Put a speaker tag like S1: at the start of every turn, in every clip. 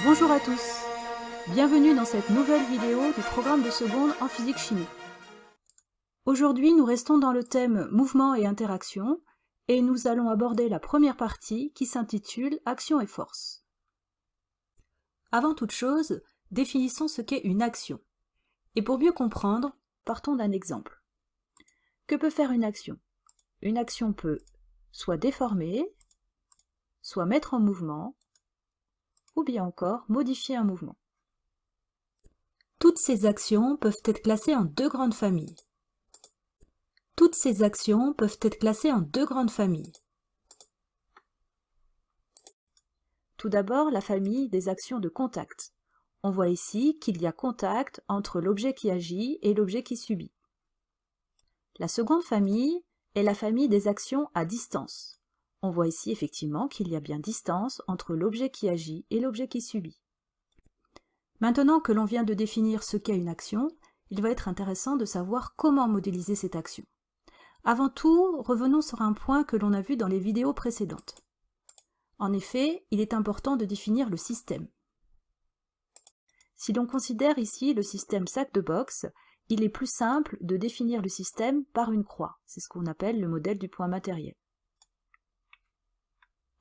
S1: Bonjour à tous, bienvenue dans cette nouvelle vidéo du programme de seconde en physique-chimie. Aujourd'hui, nous restons dans le thème mouvement et interaction et nous allons aborder la première partie qui s'intitule Action et force. Avant toute chose, définissons ce qu'est une action. Et pour mieux comprendre, partons d'un exemple. Que peut faire une action? Une action peut soit déformer, soit mettre en mouvement, ou bien encore modifier un mouvement. Toutes ces actions peuvent être classées en deux grandes familles. Toutes ces actions peuvent être classées en deux grandes familles. Tout d'abord, la famille des actions de contact. On voit ici qu'il y a contact entre l'objet qui agit et l'objet qui subit. La seconde famille est la famille des actions à distance. On voit ici effectivement qu'il y a bien distance entre l'objet qui agit et l'objet qui subit. Maintenant que l'on vient de définir ce qu'est une action, il va être intéressant de savoir comment modéliser cette action. Avant tout, revenons sur un point que l'on a vu dans les vidéos précédentes. En effet, il est important de définir le système. Si l'on considère ici le système sac de boxe, il est plus simple de définir le système par une croix. C'est ce qu'on appelle le modèle du point matériel.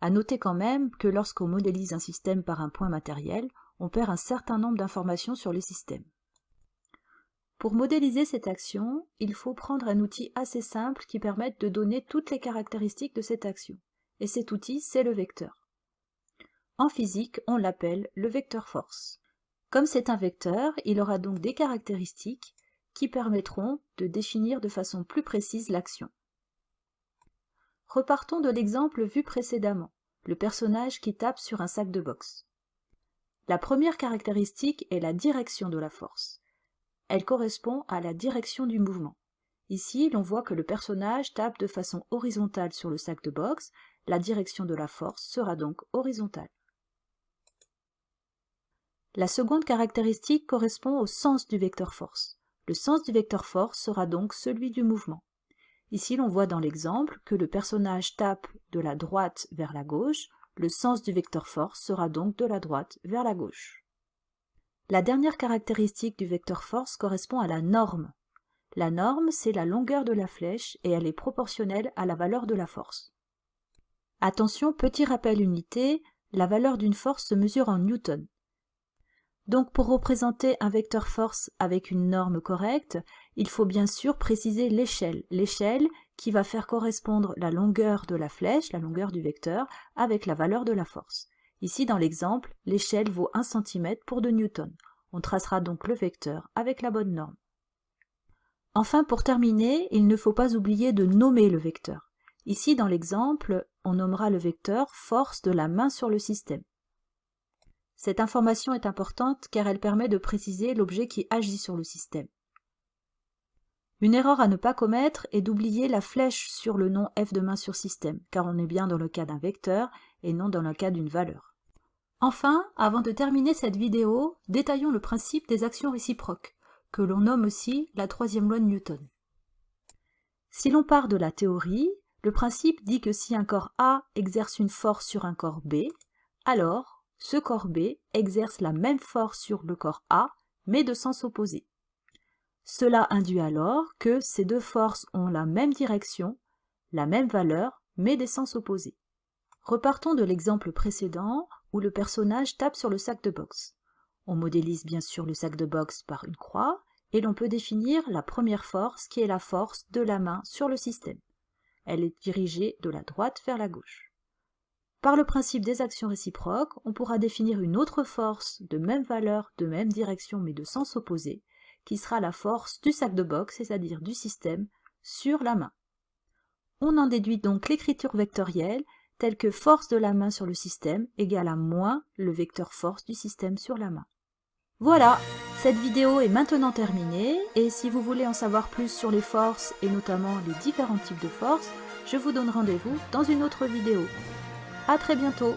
S1: À noter quand même que lorsqu'on modélise un système par un point matériel, on perd un certain nombre d'informations sur le système. Pour modéliser cette action, il faut prendre un outil assez simple qui permette de donner toutes les caractéristiques de cette action. Et cet outil, c'est le vecteur. En physique, on l'appelle le vecteur force. Comme c'est un vecteur, il aura donc des caractéristiques qui permettront de définir de façon plus précise l'action. Repartons de l'exemple vu précédemment, le personnage qui tape sur un sac de boxe. La première caractéristique est la direction de la force. Elle correspond à la direction du mouvement. Ici, l'on voit que le personnage tape de façon horizontale sur le sac de boxe, la direction de la force sera donc horizontale. La seconde caractéristique correspond au sens du vecteur force. Le sens du vecteur force sera donc celui du mouvement. Ici, l'on voit dans l'exemple que le personnage tape de la droite vers la gauche, le sens du vecteur force sera donc de la droite vers la gauche. La dernière caractéristique du vecteur force correspond à la norme. La norme, c'est la longueur de la flèche et elle est proportionnelle à la valeur de la force. Attention, petit rappel unité, la valeur d'une force se mesure en newton. Donc pour représenter un vecteur force avec une norme correcte, il faut bien sûr préciser l'échelle. L'échelle qui va faire correspondre la longueur de la flèche, la longueur du vecteur, avec la valeur de la force. Ici dans l'exemple, l'échelle vaut 1 cm pour 2 newtons. On tracera donc le vecteur avec la bonne norme. Enfin, pour terminer, il ne faut pas oublier de nommer le vecteur. Ici dans l'exemple, on nommera le vecteur force de la main sur le système. Cette information est importante car elle permet de préciser l'objet qui agit sur le système. Une erreur à ne pas commettre est d'oublier la flèche sur le nom f de main sur système, car on est bien dans le cas d'un vecteur et non dans le cas d'une valeur. Enfin, avant de terminer cette vidéo, détaillons le principe des actions réciproques, que l'on nomme aussi la troisième loi de Newton. Si l'on part de la théorie, le principe dit que si un corps A exerce une force sur un corps B, alors ce corps B exerce la même force sur le corps A, mais de sens opposé. Cela induit alors que ces deux forces ont la même direction, la même valeur, mais des sens opposés. Repartons de l'exemple précédent où le personnage tape sur le sac de boxe. On modélise bien sûr le sac de boxe par une croix et l'on peut définir la première force qui est la force de la main sur le système. Elle est dirigée de la droite vers la gauche. Par le principe des actions réciproques, on pourra définir une autre force de même valeur, de même direction mais de sens opposé, qui sera la force du sac de boxe, c'est-à-dire du système, sur la main. On en déduit donc l'écriture vectorielle telle que force de la main sur le système égale à moins le vecteur force du système sur la main. Voilà, cette vidéo est maintenant terminée et si vous voulez en savoir plus sur les forces et notamment les différents types de forces, je vous donne rendez-vous dans une autre vidéo. À très bientôt!